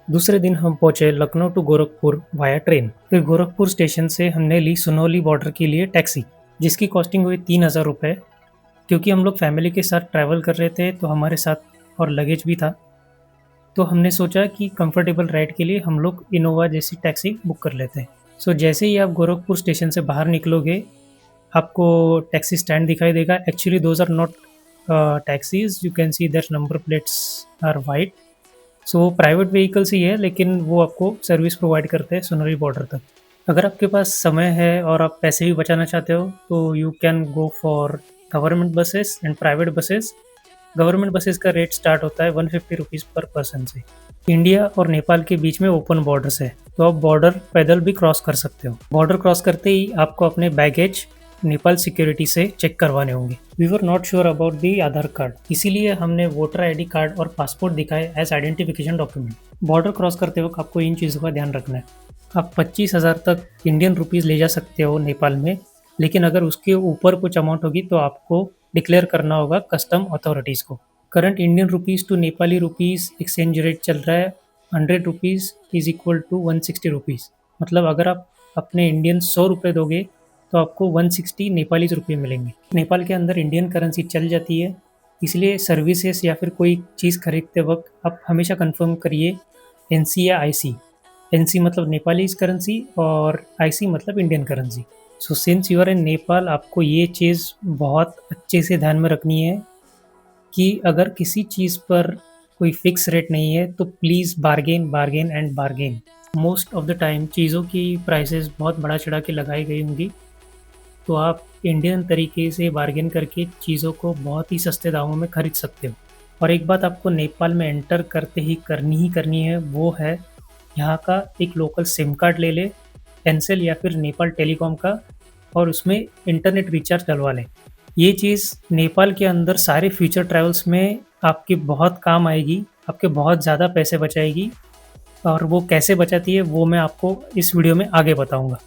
दूसरे दिन हम पहुंचे Lucknow to Gorakhpur via train. फिर गोरखपुर स्टेशन से हमने ली सुनौली बॉर्डर के लिए टैक्सी, जिसकी कॉस्टिंग हुई 3,000 रुपये। क्योंकि हम लोग फैमिली के साथ ट्रैवल कर रहे थे तो हमारे साथ और लगेज भी था, तो हमने सोचा कि कंफर्टेबल राइड के लिए हम लोग इनोवा जैसी टैक्सी बुक कर लेते हैं। सो जैसे ही आप गोरखपुर स्टेशन से बाहर निकलोगे, आपको टैक्सी स्टैंड दिखाई देगा। Actually those are not taxis, you can see their number plates are white. So वो प्राइवेट व्हीकल्स ही है, लेकिन वो आपको सर्विस प्रोवाइड करते हैं सोनरी बॉर्डर तक। अगर आपके पास समय है और आप पैसे भी बचाना चाहते हो तो you can go for government buses and private buses. Government buses का रेट स्टार्ट होता है 150 रुपीज़ पर पर्सन से। इंडिया और नेपाल के बीच में ओपन बॉर्डर्स है, तो आप बॉर्डर पैदल भी क्रॉस कर सकते हो। बॉर्डर क्रॉस करते ही आपको अपने बैगेज नेपाल सिक्योरिटी से चेक करवाने होंगे। We were not sure about the Aadhaar card, इसीलिए हमने वोटर आईडी कार्ड और पासपोर्ट दिखाए as identification document. Border cross करते वक्त आपको इन चीज़ों का ध्यान रखना है। आप 25,000 तक इंडियन रुपीज़ ले जा सकते हो नेपाल में, लेकिन अगर उसके ऊपर कुछ अमाउंट होगी तो आपको डिक्लेयर करना होगा कस्टम अथॉरिटीज़ को। Current Indian rupees to Nepali rupees exchange rate चल रहा है 100 rupees is equal to 160 rupees. मतलब अगर आप अपने इंडियन 100 रुपये दोगे तो आपको 160 नेपाली रुपये मिलेंगे। नेपाल के अंदर इंडियन करेंसी चल जाती है, इसलिए सर्विसेज या फिर कोई चीज़ खरीदते वक्त आप हमेशा कंफर्म करिए एनसी या आईसी। एनसी मतलब नेपाली करेंसी और आईसी मतलब Indian currency. So since you are in Nepal, आपको ये चीज़ बहुत अच्छे से ध्यान में रखनी है कि अगर किसी चीज़ पर कोई फिक्स रेट नहीं है तो please bargain bargain and bargain. Most of the time चीज़ों की प्राइसेस बहुत बढ़ा चढ़ा के लगाई गई होंगी, तो आप इंडियन तरीके से बार्गेन करके चीज़ों को बहुत ही सस्ते दामों में खरीद सकते हो। और एक बात आपको नेपाल में एंटर करते ही करनी है, वो है यहाँ का एक लोकल सिम कार्ड ले ले, एयरसेल या फिर नेपाल टेलीकॉम का, और उसमें इंटरनेट रिचार्ज डलवा लें। ये चीज़ नेपाल के अंदर सारे फ्यूचर ट्रैवल्स में आपके बहुत काम आएगी, आपके बहुत ज़्यादा पैसे बचाएगी। और वो कैसे बचाती है वो मैं आपको इस वीडियो में आगे बताऊंगा।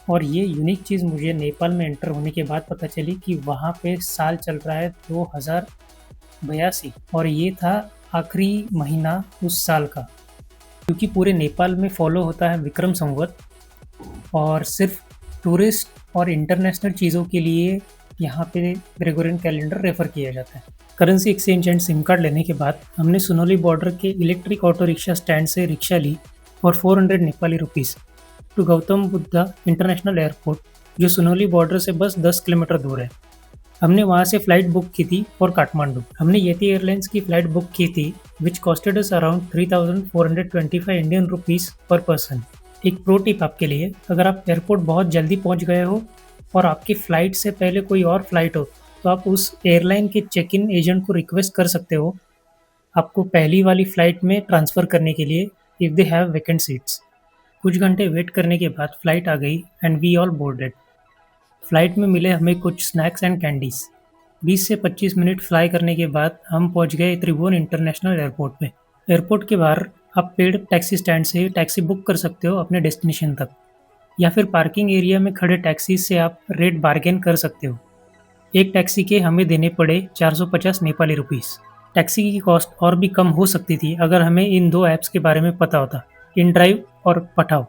और ये यूनिक चीज़ मुझे नेपाल में एंटर होने के बाद पता चली कि वहाँ पे साल चल रहा है 2082, और ये था आखिरी महीना उस साल का। क्योंकि पूरे नेपाल में फॉलो होता है विक्रम संवत, और सिर्फ टूरिस्ट और इंटरनेशनल चीज़ों के लिए यहाँ पे ग्रेगोरियन कैलेंडर रेफ़र किया जाता है। Currency exchange and SIM card लेने के बाद हमने सुनौली बॉर्डर के इलेक्ट्रिक ऑटो रिक्शा स्टैंड से रिक्शा ली for 400 Nepali rupees to Gautam Buddha international airport, जो सुनौली बॉर्डर से बस 10 किलोमीटर दूर है। हमने वहाँ से फ़्लाइट बुक की थी फॉर काठमांडू। हमने येती एयरलाइंस की फ़्लाइट बुक की थी which costed us around 3,425 Indian rupees per person. एक प्रो टिप आपके लिए, अगर आप एयरपोर्ट बहुत जल्दी पहुँच गए हो और आपकी फ़्लाइट से पहले कोई और फ्लाइट हो, तो आप उस एयरलाइन के चेक इन एजेंट को रिक्वेस्ट कर सकते हो आपको पहली वाली फ़्लाइट में ट्रांसफ़र करने के लिए, if they have vacant seats. कुछ घंटे वेट करने के बाद फ़्लाइट आ गई and we all boarded. Flight में मिले हमें कुछ स्नैक्स एंड कैंडीज़। 20 से 25 मिनट फ्लाई करने के बाद हम पहुंच गए त्रिभुवन इंटरनेशनल एयरपोर्ट पे। एयरपोर्ट के बाहर आप पेड टैक्सी स्टैंड से टैक्सी बुक कर सकते हो अपने डेस्टिनेशन तक, या फिर पार्किंग एरिया में खड़े टैक्सी से आप रेट बार्गेन कर सकते हो। एक टैक्सी के हमें देने पड़े 450 नेपाली रुपीज़। टैक्सी की कॉस्ट और भी कम हो सकती थी अगर हमें इन दो ऐप्स के बारे में पता होता, इनड्राइव और पठाओ।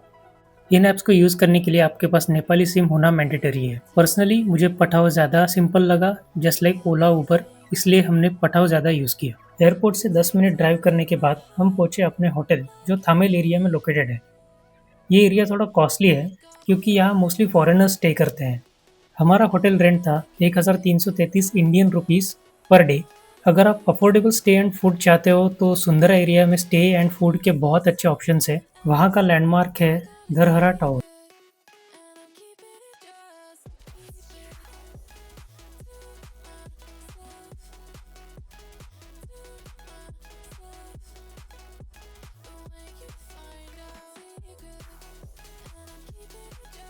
इन ऐप्स को यूज़ करने के लिए आपके पास नेपाली सिम होना मैंडेटरी है। पर्सनली मुझे पठाओ ज़्यादा सिंपल लगा, जस्ट लाइक ओला उबर, इसलिए हमने पठाओ ज़्यादा यूज़ किया। एयरपोर्ट से 10 मिनट ड्राइव करने के बाद हम पहुँचे अपने होटल, जो थामेल एरिया में लोकेटेड है। ये एरिया थोड़ा कॉस्टली है क्योंकि यहाँ मोस्टली फॉरेनर्स स्टे करते हैं। हमारा होटल रेंट था 1,333 इंडियन रुपीज़ पर डे। अगर आप अफोर्डेबल स्टे एंड फूड चाहते हो तो सुंदरा एरिया में स्टे एंड फूड के बहुत अच्छे ऑप्शंस है। वहाँ का लैंडमार्क है धरहरा टावर।